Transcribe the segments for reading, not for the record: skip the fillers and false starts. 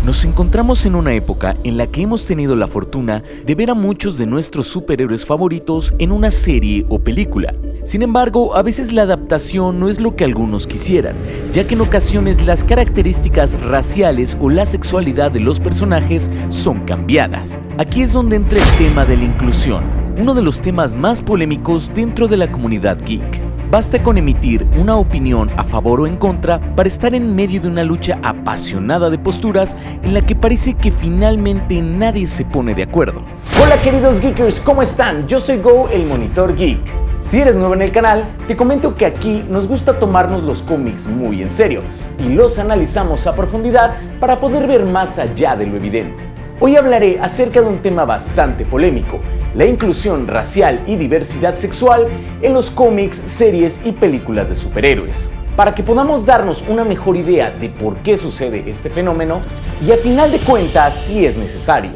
Nos encontramos en una época en la que hemos tenido la fortuna de ver a muchos de nuestros superhéroes favoritos en una serie o película. Sin embargo, a veces la adaptación no es lo que algunos quisieran, ya que en ocasiones las características raciales o la sexualidad de los personajes son cambiadas. Aquí es donde entra el tema de la inclusión, uno de los temas más polémicos dentro de la comunidad geek. Basta con emitir una opinión a favor o en contra para estar en medio de una lucha apasionada de posturas en la que parece que finalmente nadie se pone de acuerdo. Hola queridos geekers, ¿cómo están? Yo soy Go, el Monitor Geek. Si eres nuevo en el canal, te comento que aquí nos gusta tomarnos los cómics muy en serio y los analizamos a profundidad para poder ver más allá de lo evidente. Hoy hablaré acerca de un tema bastante polémico, la inclusión racial y diversidad sexual en los cómics, series y películas de superhéroes, para que podamos darnos una mejor idea de por qué sucede este fenómeno y a final de cuentas si es necesario.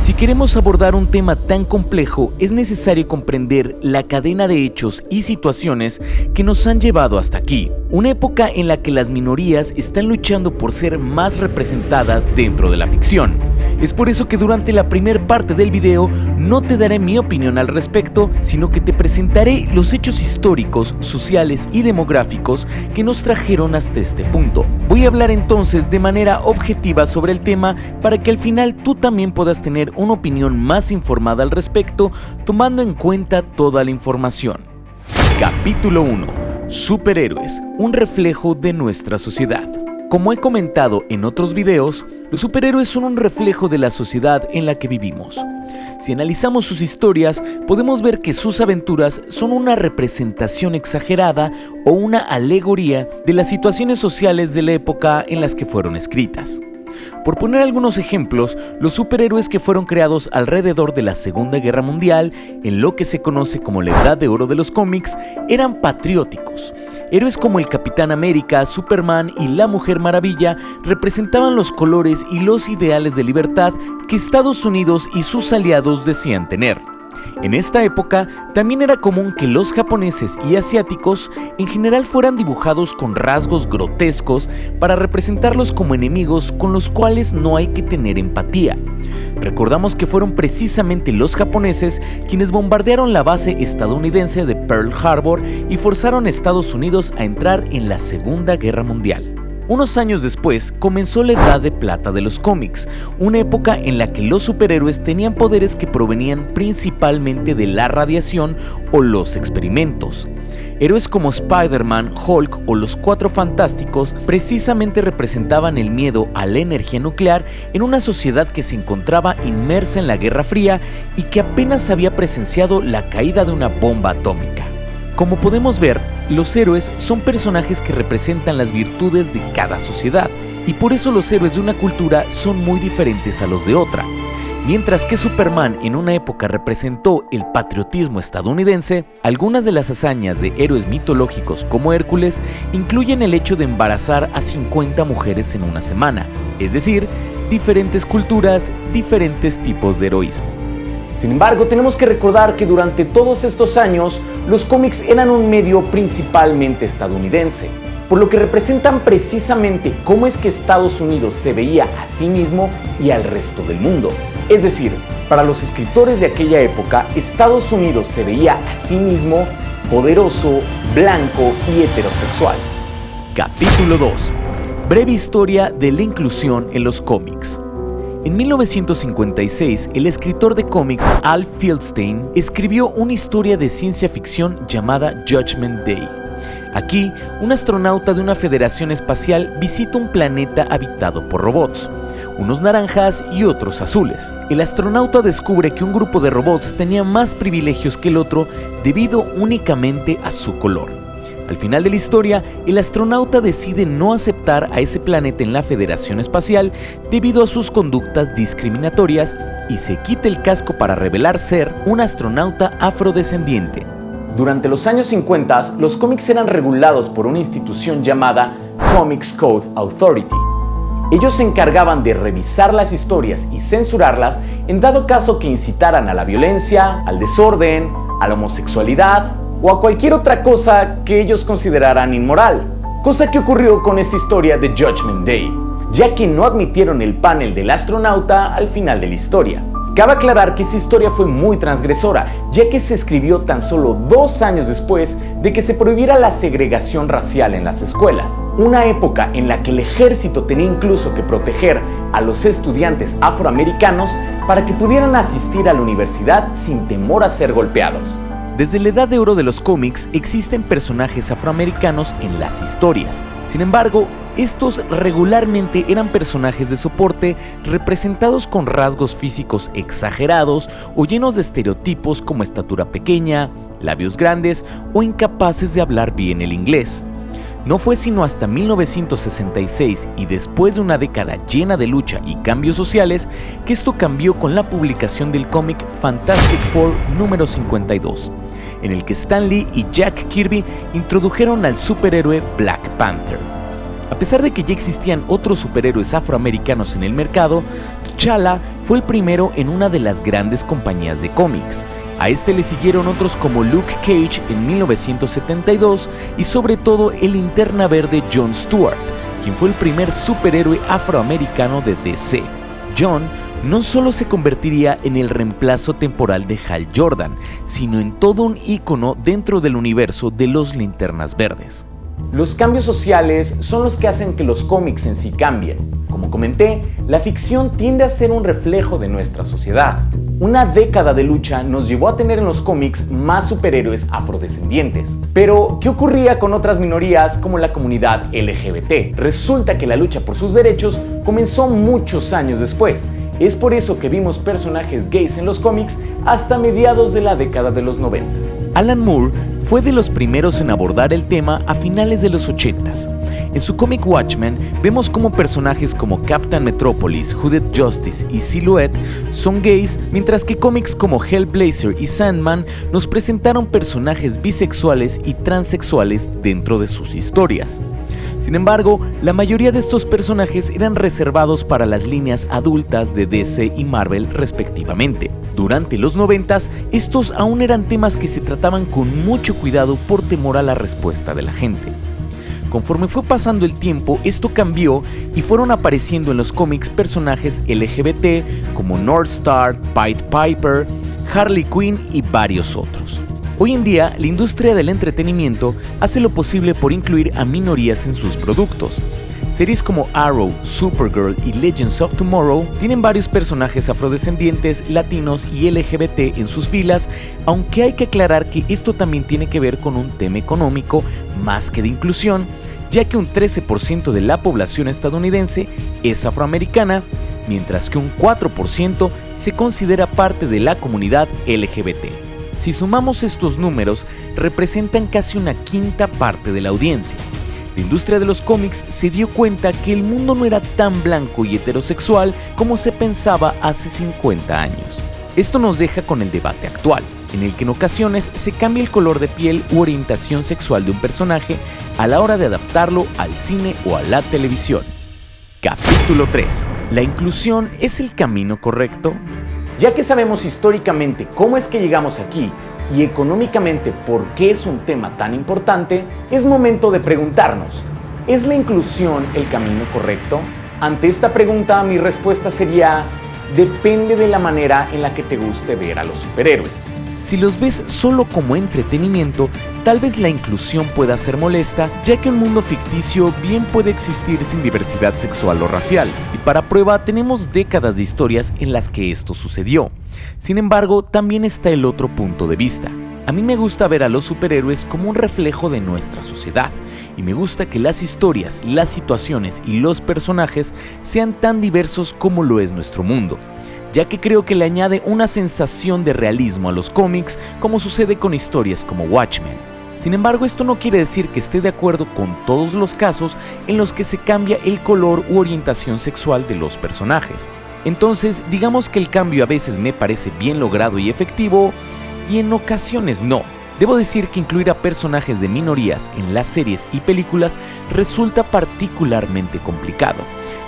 Si queremos abordar un tema tan complejo, es necesario comprender la cadena de hechos y situaciones que nos han llevado hasta aquí. Una época en la que las minorías están luchando por ser más representadas dentro de la ficción. Es por eso que durante la primera parte del video no te daré mi opinión al respecto, sino que te presentaré los hechos históricos, sociales y demográficos que nos trajeron hasta este punto. Voy a hablar entonces de manera objetiva sobre el tema para que al final tú también puedas tener una opinión más informada al respecto, tomando en cuenta toda la información. Capítulo 1. Superhéroes, un reflejo de nuestra sociedad. Como he comentado en otros videos, los superhéroes son un reflejo de la sociedad en la que vivimos. Si analizamos sus historias, podemos ver que sus aventuras son una representación exagerada o una alegoría de las situaciones sociales de la época en las que fueron escritas. Por poner algunos ejemplos, los superhéroes que fueron creados alrededor de la Segunda Guerra Mundial, en lo que se conoce como la Edad de Oro de los cómics, eran patrióticos. Héroes como el Capitán América, Superman y la Mujer Maravilla representaban los colores y los ideales de libertad que Estados Unidos y sus aliados decían tener. En esta época también era común que los japoneses y asiáticos en general fueran dibujados con rasgos grotescos para representarlos como enemigos con los cuales no hay que tener empatía. Recordamos que fueron precisamente los japoneses quienes bombardearon la base estadounidense de Pearl Harbor y forzaron a Estados Unidos a entrar en la Segunda Guerra Mundial. Unos años después comenzó la Edad de Plata de los cómics, una época en la que los superhéroes tenían poderes que provenían principalmente de la radiación o los experimentos. Héroes como Spider-Man, Hulk o los Cuatro Fantásticos precisamente representaban el miedo a la energía nuclear en una sociedad que se encontraba inmersa en la Guerra Fría y que apenas había presenciado la caída de una bomba atómica. Como podemos ver, los héroes son personajes que representan las virtudes de cada sociedad, y por eso los héroes de una cultura son muy diferentes a los de otra. Mientras que Superman en una época representó el patriotismo estadounidense, algunas de las hazañas de héroes mitológicos como Hércules incluyen el hecho de embarazar a 50 mujeres en una semana, es decir, diferentes culturas, diferentes tipos de heroísmo. Sin embargo, tenemos que recordar que durante todos estos años, los cómics eran un medio principalmente estadounidense, por lo que representan precisamente cómo es que Estados Unidos se veía a sí mismo y al resto del mundo. Es decir, para los escritores de aquella época, Estados Unidos se veía a sí mismo poderoso, blanco y heterosexual. Capítulo 2. Breve historia de la inclusión en los cómics. En 1956, el escritor de cómics Al Fieldstein escribió una historia de ciencia ficción llamada Judgment Day. Aquí, un astronauta de una federación espacial visita un planeta habitado por robots, unos naranjas y otros azules. El astronauta descubre que un grupo de robots tenía más privilegios que el otro debido únicamente a su color. Al final de la historia, el astronauta decide no aceptar a ese planeta en la Federación Espacial debido a sus conductas discriminatorias y se quita el casco para revelar ser un astronauta afrodescendiente. Durante los años 50, los cómics eran regulados por una institución llamada Comics Code Authority. Ellos se encargaban de revisar las historias y censurarlas en dado caso que incitaran a la violencia, al desorden, a la homosexualidad o a cualquier otra cosa que ellos consideraran inmoral. Cosa que ocurrió con esta historia de Judgment Day, ya que no admitieron el panel del astronauta al final de la historia. Cabe aclarar que esta historia fue muy transgresora, ya que se escribió tan solo 2 años después de que se prohibiera la segregación racial en las escuelas, una época en la que el ejército tenía incluso que proteger a los estudiantes afroamericanos para que pudieran asistir a la universidad sin temor a ser golpeados. Desde la edad de oro de los cómics existen personajes afroamericanos en las historias. Sin embargo, estos regularmente eran personajes de soporte representados con rasgos físicos exagerados o llenos de estereotipos como estatura pequeña, labios grandes o incapaces de hablar bien el inglés. No fue sino hasta 1966 y después de una década llena de lucha y cambios sociales que esto cambió con la publicación del cómic Fantastic Four número 52, en el que Stan Lee y Jack Kirby introdujeron al superhéroe Black Panther. A pesar de que ya existían otros superhéroes afroamericanos en el mercado, T'Challa fue el primero en una de las grandes compañías de cómics. A este le siguieron otros como Luke Cage en 1972 y sobre todo el Linterna Verde John Stewart, quien fue el primer superhéroe afroamericano de DC. John no solo se convertiría en el reemplazo temporal de Hal Jordan, sino en todo un ícono dentro del universo de los Linternas Verdes. Los cambios sociales son los que hacen que los cómics en sí cambien. Como comenté, la ficción tiende a ser un reflejo de nuestra sociedad. Una década de lucha nos llevó a tener en los cómics más superhéroes afrodescendientes. Pero, ¿qué ocurría con otras minorías como la comunidad LGBT? Resulta que la lucha por sus derechos comenzó muchos años después. Es por eso que vimos personajes gays en los cómics hasta mediados de la década de los 90. Alan Moore fue de los primeros en abordar el tema a finales de los 80s. En su cómic Watchmen vemos cómo personajes como Captain Metropolis, Hooded Justice y Silhouette son gays, mientras que cómics como Hellblazer y Sandman nos presentaron personajes bisexuales y transexuales dentro de sus historias. Sin embargo, la mayoría de estos personajes eran reservados para las líneas adultas de DC y Marvel respectivamente. Durante los 90s, estos aún eran temas que se trataban con mucho cuidado por temor a la respuesta de la gente. Conforme fue pasando el tiempo, esto cambió y fueron apareciendo en los cómics personajes LGBT como Northstar, Pied Piper, Harley Quinn y varios otros. Hoy en día, la industria del entretenimiento hace lo posible por incluir a minorías en sus productos. Series como Arrow, Supergirl y Legends of Tomorrow tienen varios personajes afrodescendientes, latinos y LGBT en sus filas, aunque hay que aclarar que esto también tiene que ver con un tema económico más que de inclusión, ya que un 13% de la población estadounidense es afroamericana, mientras que un 4% se considera parte de la comunidad LGBT. Si sumamos estos números, representan casi una quinta parte de la audiencia. La industria de los cómics se dio cuenta que el mundo no era tan blanco y heterosexual como se pensaba hace 50 años. Esto nos deja con el debate actual, en el que en ocasiones se cambia el color de piel u orientación sexual de un personaje a la hora de adaptarlo al cine o a la televisión. Capítulo 3. ¿La inclusión es el camino correcto? Ya que sabemos históricamente cómo es que llegamos aquí y económicamente por qué es un tema tan importante, es momento de preguntarnos, ¿es la inclusión el camino correcto? Ante esta pregunta mi respuesta sería, depende de la manera en la que te guste ver a los superhéroes. Si los ves solo como entretenimiento, tal vez la inclusión pueda ser molesta, ya que un mundo ficticio bien puede existir sin diversidad sexual o racial, y para prueba tenemos décadas de historias en las que esto sucedió. Sin embargo, también está el otro punto de vista. A mí me gusta ver a los superhéroes como un reflejo de nuestra sociedad, y me gusta que las historias, las situaciones y los personajes sean tan diversos como lo es nuestro mundo, ya que creo que le añade una sensación de realismo a los cómics, como sucede con historias como Watchmen. Sin embargo, esto no quiere decir que esté de acuerdo con todos los casos en los que se cambia el color u orientación sexual de los personajes. Entonces, digamos que el cambio a veces me parece bien logrado y efectivo, y en ocasiones no. Debo decir que incluir a personajes de minorías en las series y películas resulta particularmente complicado,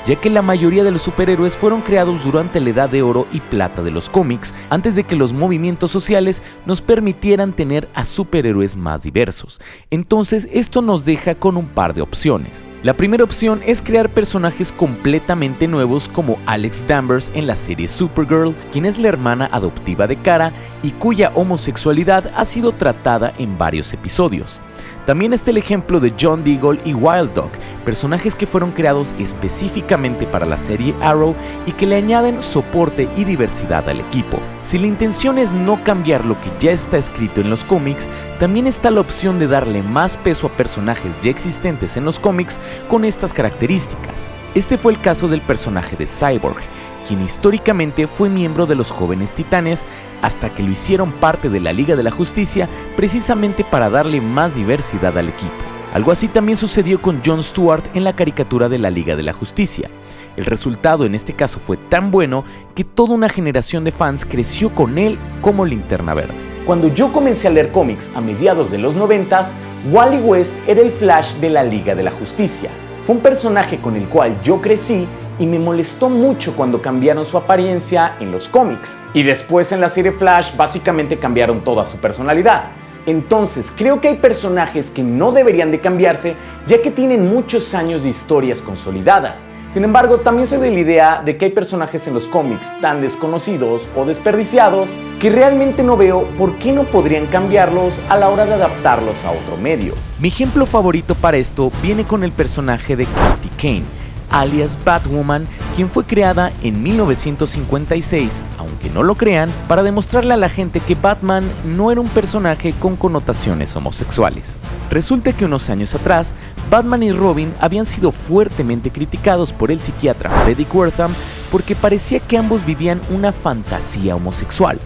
ya que la mayoría de los superhéroes fueron creados durante la edad de oro y plata de los cómics, antes de que los movimientos sociales nos permitieran tener a superhéroes más diversos. Entonces esto nos deja con un par de opciones. La primera opción es crear personajes completamente nuevos como Alex Danvers en la serie Supergirl, quien es la hermana adoptiva de Kara y cuya homosexualidad ha sido tratada en varios episodios. También está el ejemplo de John Diggle y Wild Dog, personajes que fueron creados específicamente para la serie Arrow y que le añaden soporte y diversidad al equipo. Si la intención es no cambiar lo que ya está escrito en los cómics, también está la opción de darle más peso a personajes ya existentes en los cómics con estas características. Este fue el caso del personaje de Cyborg, quien históricamente fue miembro de los Jóvenes Titanes hasta que lo hicieron parte de la Liga de la Justicia precisamente para darle más diversidad al equipo. Algo así también sucedió con Jon Stewart en la caricatura de la Liga de la Justicia. El resultado en este caso fue tan bueno que toda una generación de fans creció con él como Linterna Verde. Cuando yo comencé a leer cómics a mediados de los 90s, Wally West era el Flash de la Liga de la Justicia. Fue un personaje con el cual yo crecí y me molestó mucho cuando cambiaron su apariencia en los cómics. Y después en la serie Flash básicamente cambiaron toda su personalidad. Entonces creo que hay personajes que no deberían de cambiarse ya que tienen muchos años de historias consolidadas. Sin embargo, también soy de la idea de que hay personajes en los cómics tan desconocidos o desperdiciados que realmente no veo por qué no podrían cambiarlos a la hora de adaptarlos a otro medio. Mi ejemplo favorito para esto viene con el personaje de Katie Kane, alias Batwoman, quien fue creada en 1956, aunque no lo crean, para demostrarle a la gente que Batman no era un personaje con connotaciones homosexuales. Resulta que unos años atrás, Batman y Robin habían sido fuertemente criticados por el psiquiatra Fredric Wertham porque parecía que ambos vivían una fantasía homosexual.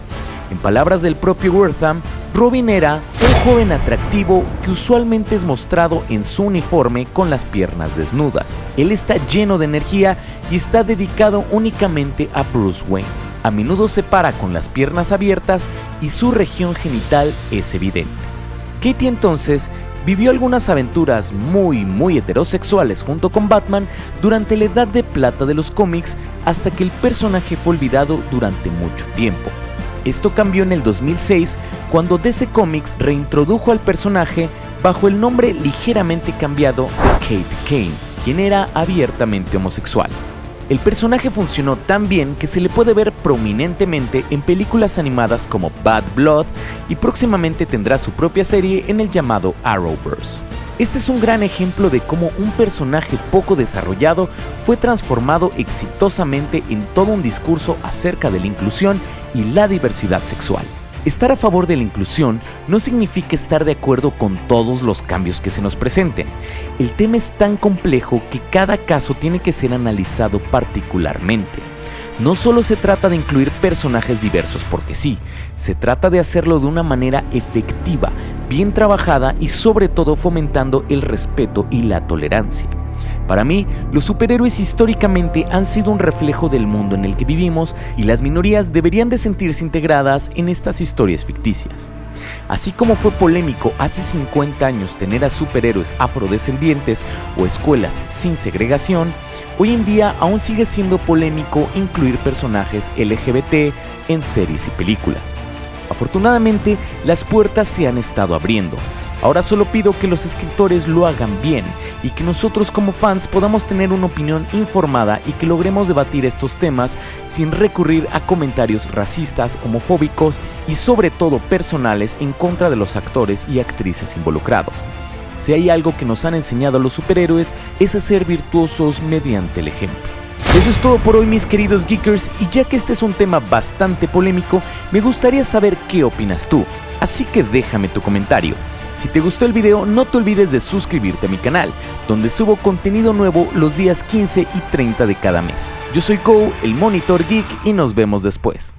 En palabras del propio Wertham, Robin era un joven atractivo que usualmente es mostrado en su uniforme con las piernas desnudas. Él está lleno de energía y está dedicado únicamente a Bruce Wayne. A menudo se para con las piernas abiertas y su región genital es evidente. Katie entonces vivió algunas aventuras muy heterosexuales junto con Batman durante la edad de plata de los cómics hasta que el personaje fue olvidado durante mucho tiempo. Esto cambió en el 2006 cuando DC Comics reintrodujo al personaje bajo el nombre ligeramente cambiado de Kate Kane, quien era abiertamente homosexual. El personaje funcionó tan bien que se le puede ver prominentemente en películas animadas como Bad Blood y próximamente tendrá su propia serie en el llamado Arrowverse. Este es un gran ejemplo de cómo un personaje poco desarrollado fue transformado exitosamente en todo un discurso acerca de la inclusión y la diversidad sexual. Estar a favor de la inclusión no significa estar de acuerdo con todos los cambios que se nos presenten. El tema es tan complejo que cada caso tiene que ser analizado particularmente. No solo se trata de incluir personajes diversos porque sí, se trata de hacerlo de una manera efectiva, bien trabajada y sobre todo fomentando el respeto y la tolerancia. Para mí, los superhéroes históricamente han sido un reflejo del mundo en el que vivimos y las minorías deberían de sentirse integradas en estas historias ficticias. Así como fue polémico hace 50 años tener a superhéroes afrodescendientes o escuelas sin segregación, hoy en día aún sigue siendo polémico incluir personajes LGBT en series y películas. Afortunadamente, las puertas se han estado abriendo. Ahora solo pido que los escritores lo hagan bien y que nosotros como fans podamos tener una opinión informada y que logremos debatir estos temas sin recurrir a comentarios racistas, homofóbicos y sobre todo personales en contra de los actores y actrices involucrados. Si hay algo que nos han enseñado los superhéroes es a ser virtuosos mediante el ejemplo. Eso es todo por hoy, mis queridos geekers, y ya que este es un tema bastante polémico, me gustaría saber qué opinas tú, así que déjame tu comentario. Si te gustó el video, no te olvides de suscribirte a mi canal, donde subo contenido nuevo los días 15 y 30 de cada mes. Yo soy Go, el Monitor Geek, y nos vemos después.